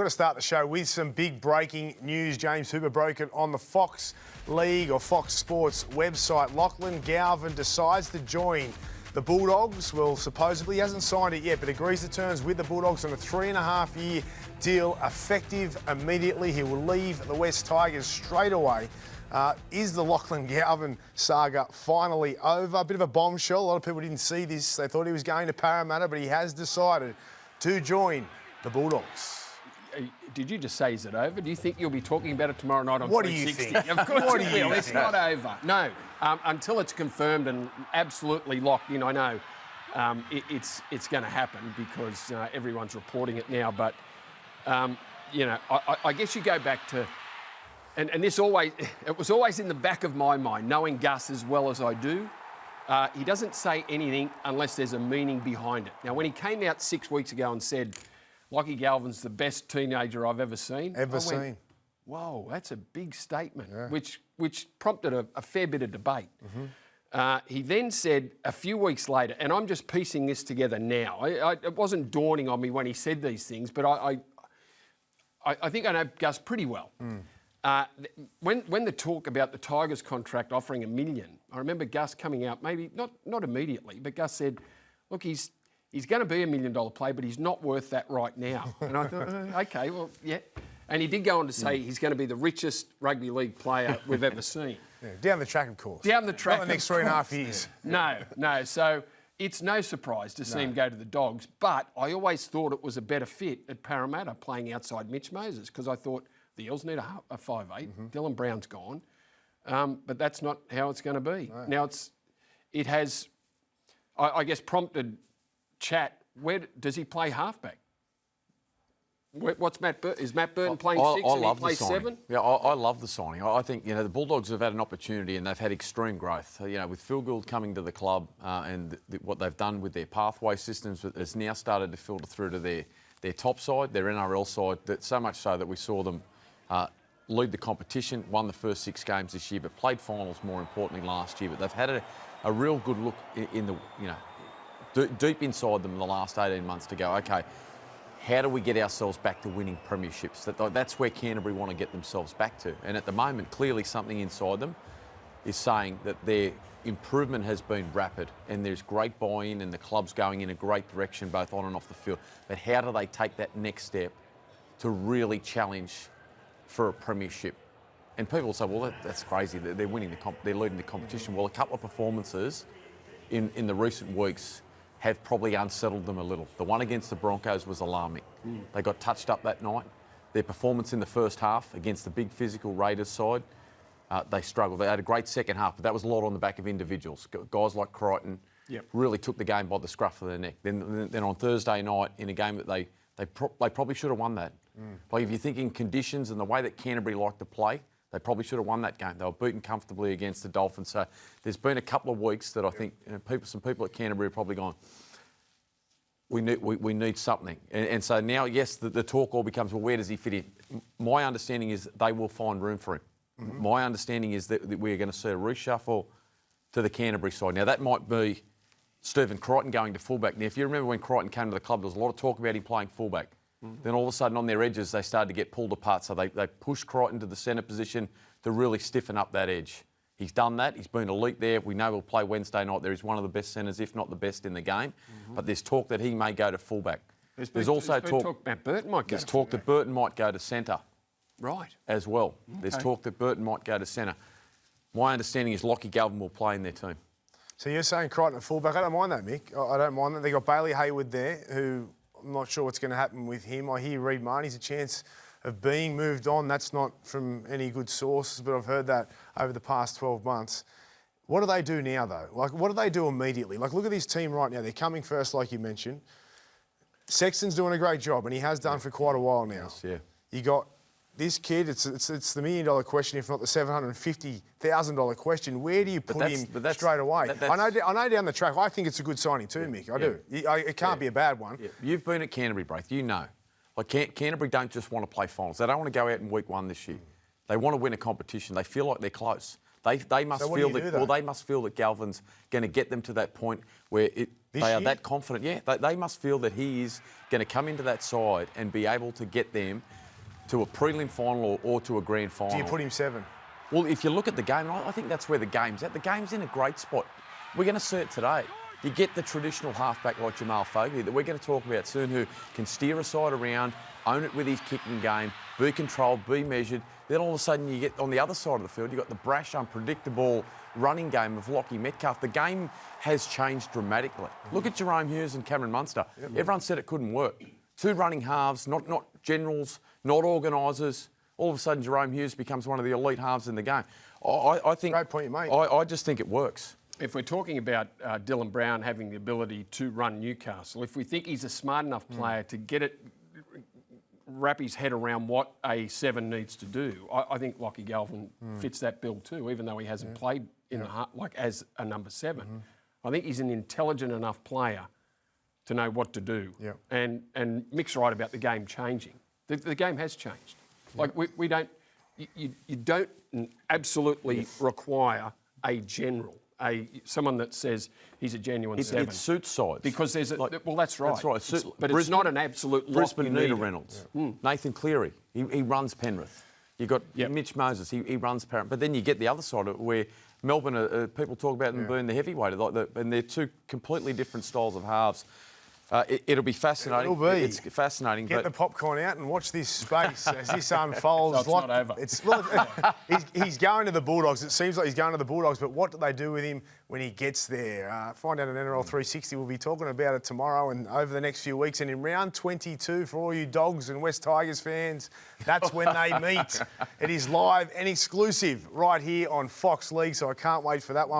got to start the show with some big breaking news. James Hooper broke it on the Fox League or Fox Sports website. Lachlan Galvin decides to join the Bulldogs. Well, supposedly he hasn't signed it yet, but agrees to terms with the Bulldogs on a 3.5-year deal effective immediately. He will leave the West Tigers straight away. Is the Lachlan Galvin saga finally over? A bit of a bombshell. A lot of people didn't see this. They thought he was going to Parramatta, but he has decided to join the Bulldogs. Did you just say, is it over? Do you think you'll be talking about it tomorrow night on What do 360? you think? Of course What you do you will. think? It's not over. No, until it's confirmed and absolutely locked in. I know it's going to happen because everyone's reporting it now. But, you know, I guess you go back to... And this always... It was always in the back of my mind, knowing Gus as well as I do. He doesn't say anything unless there's a meaning behind it. Now, when he came out 6 weeks ago and said... Lachie Galvin's the best teenager I've ever seen. Whoa, that's a big statement, yeah. which prompted a fair bit of debate. Mm-hmm. He then said a few weeks later, and I'm just piecing this together now. It wasn't dawning on me when he said these things, but I think I know Gus pretty well. Mm. When the talk about the Tigers contract offering $1 million, I remember Gus coming out, maybe not immediately, but Gus said, look, He's going to be $1 million player, but he's not worth that right now. And I thought, OK, well, yeah. And he did go on to say he's going to be the richest rugby league player we've ever seen. Yeah, down the track, of course. Down the track. Not the next 3.5 years. No. So it's no surprise to see him go to the Dogs. But I always thought it was a better fit at Parramatta playing outside Mitch Moses because I thought the Eels need a 5'8". Mm-hmm. Dylan Brown's gone. But that's not how it's going to be. No. Now, it has, I guess, prompted... chat, where does he play halfback? What's Matt Burton? Is Matt Burton playing 6 and he plays 7? Yeah, I love the signing. I think, you know, the Bulldogs have had an opportunity and they've had extreme growth. You know, with Phil Gould coming to the club and what they've done with their pathway systems, it's now started to filter through to their top side, their NRL side, that so much so that we saw them lead the competition, won the first 6 games this year, but played finals more importantly last year. But they've had a real good look in the, you know, deep inside them in the last 18 months to go, OK, how do we get ourselves back to winning premierships? That's where Canterbury want to get themselves back to. And at the moment, clearly something inside them is saying that their improvement has been rapid and there's great buy-in and the club's going in a great direction both on and off the field. But how do they take that next step to really challenge for a premiership? And people say, well, that's crazy. They're winning they're leading the competition. Well, a couple of performances in the recent weeks have probably unsettled them a little. The one against the Broncos was alarming. They got touched up that night. Their performance in the first half against the big physical Raiders side, they struggled. They had a great second half, but that was a lot on the back of individuals. Guys like Crichton really took the game by the scruff of the neck. Then on Thursday night, in a game that they probably should have won that. Like if you're thinking conditions and the way that Canterbury like to play, they probably should have won that game. They were beaten comfortably against the Dolphins. So there's been a couple of weeks that I think some people at Canterbury have probably gone, we need something. And so now, yes, the talk all becomes, well, where does he fit in? My understanding is they will find room for him. Mm-hmm. My understanding is that we're going to see a reshuffle to the Canterbury side. Now, that might be Stephen Crichton going to fullback. Now, if you remember when Crichton came to the club, there was a lot of talk about him playing fullback. Then all of a sudden on their edges, they started to get pulled apart. So they pushed Crichton to the centre position to really stiffen up that edge. He's done that. He's been elite there. We know he'll play Wednesday night. There is one of the best centres, if not the best in the game. Mm-hmm. But there's talk that he may go to fullback. There's also talk Matt Burton might go. There's talk that Burton might go to centre. Right. As well. Okay. There's talk that Burton might go to centre. My understanding is Lachie Galvin will play in their team. So you're saying Crichton at fullback? I don't mind that, Mick. I don't mind that. They got Bailey Hayward there, who... I'm not sure what's going to happen with him. I hear Reid Marnie's a chance of being moved on. That's not from any good sources, but I've heard that over the past 12 months. What do they do now, though? Like, what do they do immediately? Like, look at this team right now. They're coming first, like you mentioned. Sexton's doing a great job, and he has done for quite a while now. Yes, yeah. You got this kid. It's the $1 million question, if not the $750,000 question. Where do you put him straight away? I know down the track. I think it's a good signing too, Mick. I do. It can't be a bad one. Yeah. You've been at Canterbury, Braith. You know, like Canterbury don't just want to play finals. They don't want to go out in week 1 this year. They want to win a competition. They feel like they're close. They must So what do feel you do, that. though? Well, they must feel that Galvin's going to get them to that point where they are year? that confident. Yeah, they must feel that he is going to come into that side and be able to get them to a prelim final or to a grand final. Do you put him 7? Well, if you look at the game, I think that's where the game's at. The game's in a great spot. We're going to see it today. You get the traditional halfback like Jamal Fogarty that we're going to talk about soon, who can steer a side around, own it with his kicking game, be controlled, be measured. Then all of a sudden you get on the other side of the field, you've got the brash, unpredictable running game of Lachie Metcalf. The game has changed dramatically. Look at Jerome Hughes and Cameron Munster. Yep. Everyone said it couldn't work. 2 running halves, not generals, not organisers. All of a sudden Jerome Hughes becomes one of the elite halves in the game. I think... Great point, mate. I just think it works. If we're talking about Dylan Brown having the ability to run Newcastle, if we think he's a smart enough player to get it, wrap his head around what a 7 needs to do, I think Lachlan Galvin fits that bill too, even though he hasn't played in the heart, like as a number 7. I think he's an intelligent enough player to know what to do. Yep. And Mick's right about the game changing. The game has changed. Like we don't, you don't absolutely require a general. Someone that says he's a genuine 7. It suits sides. Because there's well, that's right. That's right. But it's not an absolute lock. Brisbane, Nina Reynolds. Nathan Cleary, he runs Penrith. You've got Mitch Moses, he runs Parramatta. But then you get the other side of it where Melbourne, people talk about them being the heavyweight, and they're 2 completely different styles of halves. It'll be fascinating. It will be. It's fascinating. Get the popcorn out and watch this space as this unfolds. So it's not over. He's going to the Bulldogs. It seems like he's going to the Bulldogs, but what do they do with him when he gets there? Find out on NRL 360. We'll be talking about it tomorrow and over the next few weeks. And in round 22, for all you Dogs and West Tigers fans, that's when they meet. It is live and exclusive right here on Fox League, so I can't wait for that one.